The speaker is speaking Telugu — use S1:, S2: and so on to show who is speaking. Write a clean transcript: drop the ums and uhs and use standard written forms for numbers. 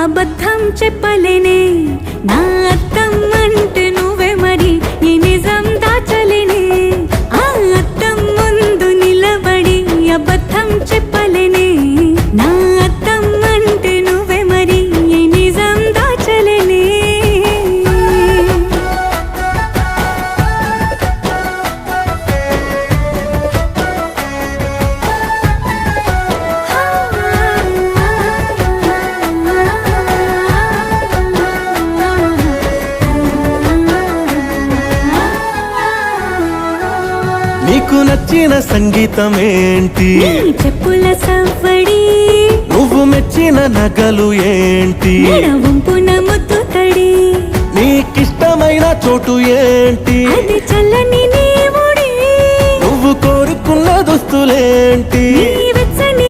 S1: అబద్ధం చెప్పలేనే నా అద్దం అంటే నువ్వే మరి ఈ నిజం దాచలేనే ఆ అద్దం ముందు నిలబడి అబద్ధం చెప్పలేనే నా అద్దం అంటే నువ్వే మరి ఈ నిజం దాచలేనే
S2: నీకు నచ్చిన సంగీతం ఏంటి
S1: నీ చెప్పుల సవ్వడి
S2: నువ్వు మెచ్చిన నగలు ఏంటి
S1: వంపున ముద్దు తడి
S2: నీకిష్టమైన చోటు ఏంటి
S1: అది చల్లని నీ ముడి
S2: నువ్వు కోరుకున్న దుస్తులేంటి
S1: నీ